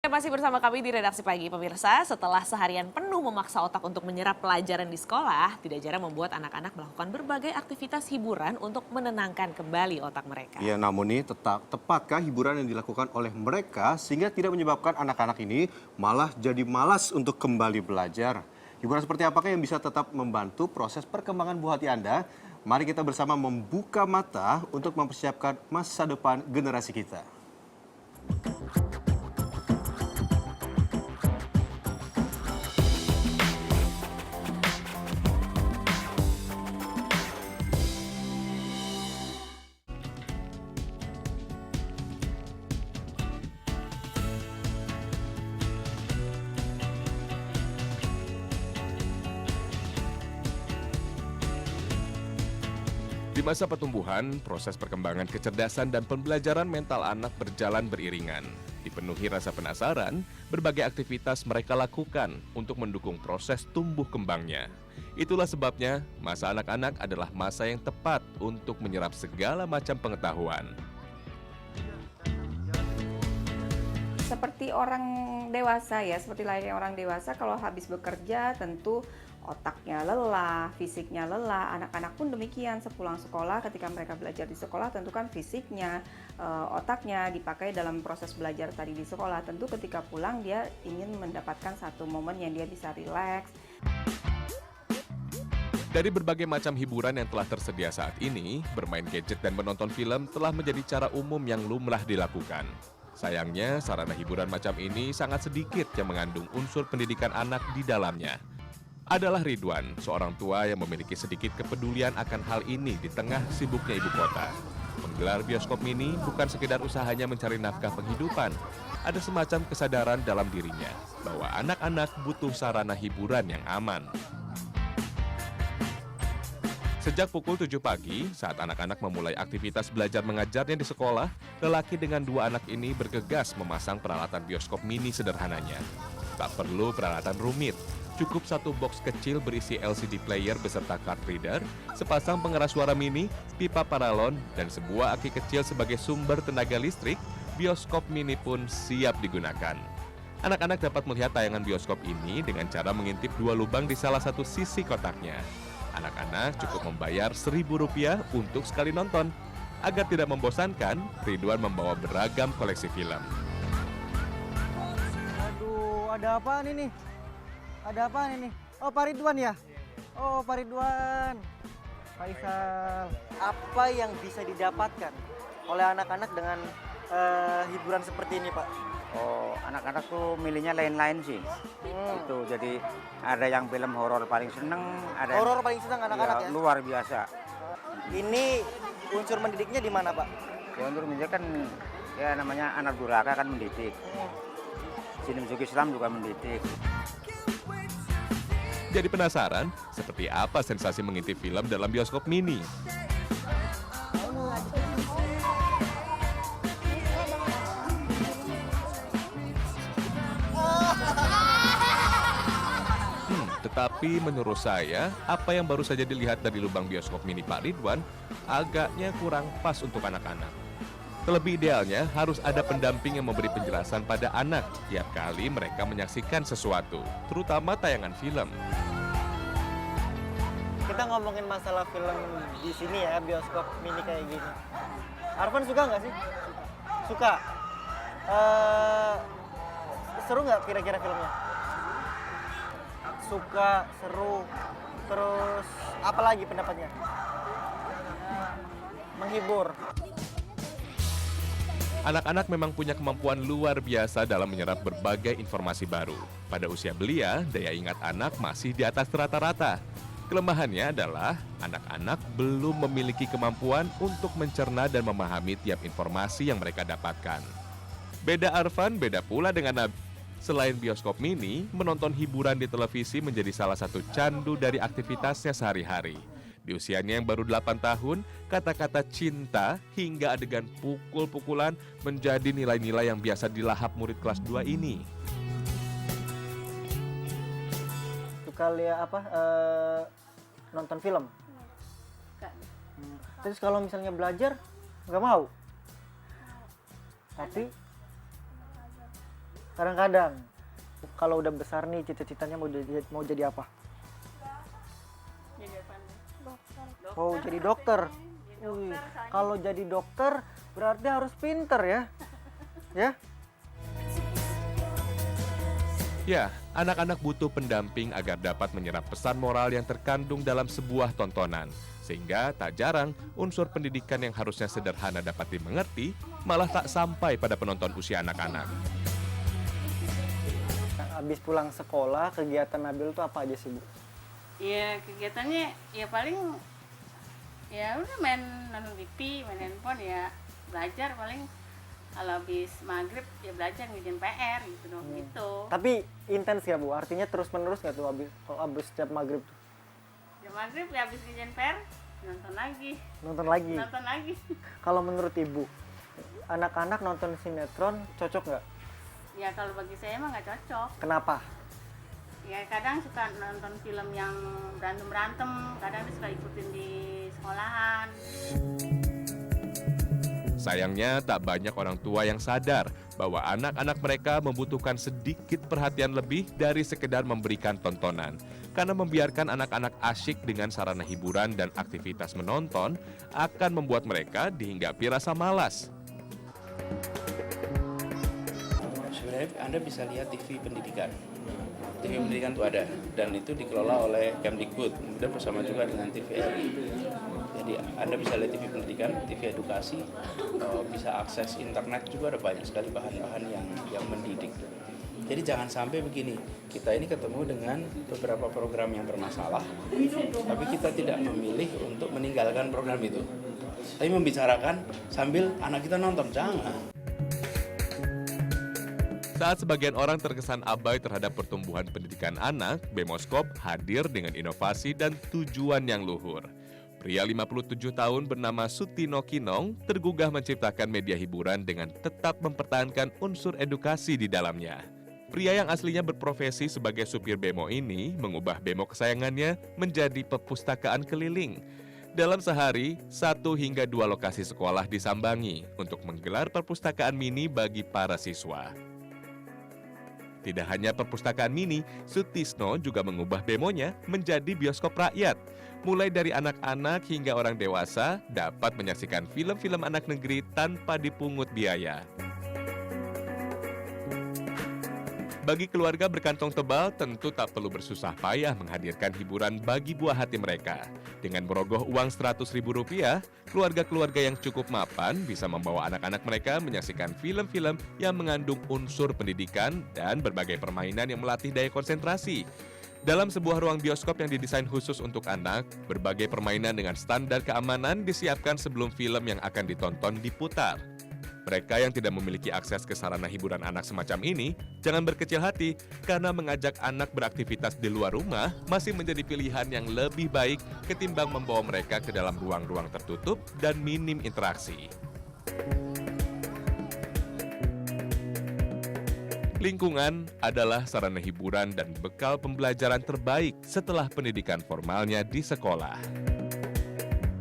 Masih bersama kami di Redaksi Pagi pemirsa, setelah seharian penuh memaksa otak untuk menyerap pelajaran di sekolah, tidak jarang membuat anak-anak melakukan berbagai aktivitas hiburan untuk menenangkan kembali otak mereka. Ya, namun nih tepatkah hiburan yang dilakukan oleh mereka sehingga tidak menyebabkan anak-anak ini malah jadi malas untuk kembali belajar? Hiburan seperti apakah yang bisa tetap membantu proses perkembangan buah hati Anda? Mari kita bersama membuka mata untuk mempersiapkan masa depan generasi kita. Di masa pertumbuhan, proses perkembangan kecerdasan dan pembelajaran mental anak berjalan beriringan. Dipenuhi rasa penasaran, berbagai aktivitas mereka lakukan untuk mendukung proses tumbuh kembangnya. Itulah sebabnya, masa anak-anak adalah masa yang tepat untuk menyerap segala macam pengetahuan. Seperti orang dewasa ya, seperti layaknya orang dewasa kalau habis bekerja tentu otaknya lelah, fisiknya lelah. Anak-anak pun demikian sepulang sekolah ketika mereka belajar di sekolah tentu kan fisiknya, otaknya dipakai dalam proses belajar tadi di sekolah. Tentu ketika pulang dia ingin mendapatkan satu momen yang dia bisa rileks. Dari berbagai macam hiburan yang telah tersedia saat ini, bermain gadget dan menonton film telah menjadi cara umum yang lumrah dilakukan. Sayangnya, sarana hiburan macam ini sangat sedikit yang mengandung unsur pendidikan anak di dalamnya. Adalah Ridwan, seorang tua yang memiliki sedikit kepedulian akan hal ini di tengah sibuknya ibu kota. Menggelar bioskop mini bukan sekedar usahanya mencari nafkah penghidupan. Ada semacam kesadaran dalam dirinya bahwa anak-anak butuh sarana hiburan yang aman. Sejak pukul 7 pagi, saat anak-anak memulai aktivitas belajar mengajarnya di sekolah, lelaki dengan dua anak ini bergegas memasang peralatan bioskop mini sederhananya. Tak perlu peralatan rumit, cukup satu box kecil berisi LCD player beserta card reader, sepasang pengeras suara mini, pipa paralon, dan sebuah aki kecil sebagai sumber tenaga listrik, bioskop mini pun siap digunakan. Anak-anak dapat melihat tayangan bioskop ini dengan cara mengintip dua lubang di salah satu sisi kotaknya. Anak-anak cukup membayar Rp1.000 untuk sekali nonton. Agar tidak membosankan, Ridwan membawa beragam koleksi film. Aduh, ada apaan ini? Ada apaan ini? Oh, Pak Ridwan ya? Oh, Pak Ridwan. Faisal. Apa yang bisa didapatkan oleh anak-anak dengan hiburan seperti ini, Pak? Oh, anak-anak tuh milihnya lain-lain sih. Itu jadi ada yang film horor paling seneng, ada Horor paling senang anak-anak ya? luar biasa. Ini unsur mendidiknya di mana, Pak? Ya untuk mendidik kan ya namanya anak durhaka kan mendidik. Sini masuk Islam juga mendidik. Jadi penasaran, seperti apa sensasi mengintip film dalam bioskop mini? Tetapi menurut saya, apa yang baru saja dilihat dari lubang bioskop mini Pak Ridwan agaknya kurang pas untuk anak-anak. Terlebih idealnya harus ada pendamping yang memberi penjelasan pada anak tiap kali mereka menyaksikan sesuatu, terutama tayangan film. Kita ngomongin masalah film di sini ya, bioskop mini kayak gini. Arfan suka nggak sih? Suka. Seru nggak kira-kira filmnya? Suka, seru, terus apa lagi pendapatnya? Menghibur. Anak-anak memang punya kemampuan luar biasa dalam menyerap berbagai informasi baru. Pada usia belia, daya ingat anak masih di atas rata-rata. Kelemahannya adalah anak-anak belum memiliki kemampuan untuk mencerna dan memahami tiap informasi yang mereka dapatkan. Beda Arfan, beda pula dengan Nabi. Selain bioskop mini, menonton hiburan di televisi menjadi salah satu candu dari aktivitasnya sehari-hari. Di usianya yang baru 8 tahun, kata-kata cinta hingga adegan pukul-pukulan menjadi nilai-nilai yang biasa dilahap murid kelas 2 ini. Suka lihat nonton film? Terus kalau misalnya belajar, nggak mau? Tapi Kadang-kadang. Kalau udah besar nih, cita-citanya mau jadi apa? Mau jadi dokter. Wih, kalau jadi dokter berarti harus pinter ya. Ya? Ya, anak-anak butuh pendamping agar dapat menyerap pesan moral yang terkandung dalam sebuah tontonan. Sehingga tak jarang unsur pendidikan yang harusnya sederhana dapat dimengerti, malah tak sampai pada penonton usia anak-anak. Habis pulang sekolah, kegiatan Nabil tuh apa aja sih, Bu? Ya kegiatannya ya paling ya udah main nonton TV, main handphone ya belajar paling kalau habis maghrib ya belajar ngerjain PR gitu dong gitu. Tapi intens ya, Bu? Artinya terus-menerus nggak tuh kalau habis setiap maghrib tuh? Ya maghrib ya habis ngerjain PR nonton lagi. Nonton lagi? Nonton lagi. Kalau menurut Ibu, anak-anak nonton sinetron cocok nggak? Ya kalau bagi saya emang nggak cocok. Kenapa? Ya kadang suka nonton film yang berantem-berantem, kadang dia suka ikutin di sekolahan. Sayangnya tak banyak orang tua yang sadar bahwa anak-anak mereka membutuhkan sedikit perhatian lebih dari sekedar memberikan tontonan. Karena membiarkan anak-anak asyik dengan sarana hiburan dan aktivitas menonton akan membuat mereka dihinggapi rasa malas. Sebenarnya Anda bisa lihat TV pendidikan. TV pendidikan itu ada dan itu dikelola oleh Kemdikbud, kemudian bersama juga dengan TVRI. Jadi Anda bisa lihat TV pendidikan, TV edukasi, bisa akses internet juga, ada banyak sekali bahan-bahan yang mendidik. Jadi jangan sampai begini, kita ini ketemu dengan beberapa program yang bermasalah, tapi kita tidak memilih untuk meninggalkan program itu. Tapi membicarakan sambil anak kita nonton, jangan. Saat sebagian orang terkesan abai terhadap pertumbuhan pendidikan anak, Bemoskop hadir dengan inovasi dan tujuan yang luhur. Pria 57 tahun bernama Sutino Kinong tergugah menciptakan media hiburan dengan tetap mempertahankan unsur edukasi di dalamnya. Pria yang aslinya berprofesi sebagai supir bemo ini mengubah bemo kesayangannya menjadi perpustakaan keliling. Dalam sehari, 1 hingga 2 lokasi sekolah disambangi untuk menggelar perpustakaan mini bagi para siswa. Tidak hanya perpustakaan mini, Sutisno juga mengubah bemonya menjadi bioskop rakyat. Mulai dari anak-anak hingga orang dewasa dapat menyaksikan film-film anak negeri tanpa dipungut biaya. Bagi keluarga berkantong tebal, tentu tak perlu bersusah payah menghadirkan hiburan bagi buah hati mereka. Dengan merogoh uang Rp100.000, keluarga-keluarga yang cukup mapan bisa membawa anak-anak mereka menyaksikan film-film yang mengandung unsur pendidikan dan berbagai permainan yang melatih daya konsentrasi. Dalam sebuah ruang bioskop yang didesain khusus untuk anak, berbagai permainan dengan standar keamanan disiapkan sebelum film yang akan ditonton diputar. Mereka yang tidak memiliki akses ke sarana hiburan anak semacam ini, jangan berkecil hati karena mengajak anak beraktivitas di luar rumah masih menjadi pilihan yang lebih baik ketimbang membawa mereka ke dalam ruang-ruang tertutup dan minim interaksi. Lingkungan adalah sarana hiburan dan bekal pembelajaran terbaik setelah pendidikan formalnya di sekolah.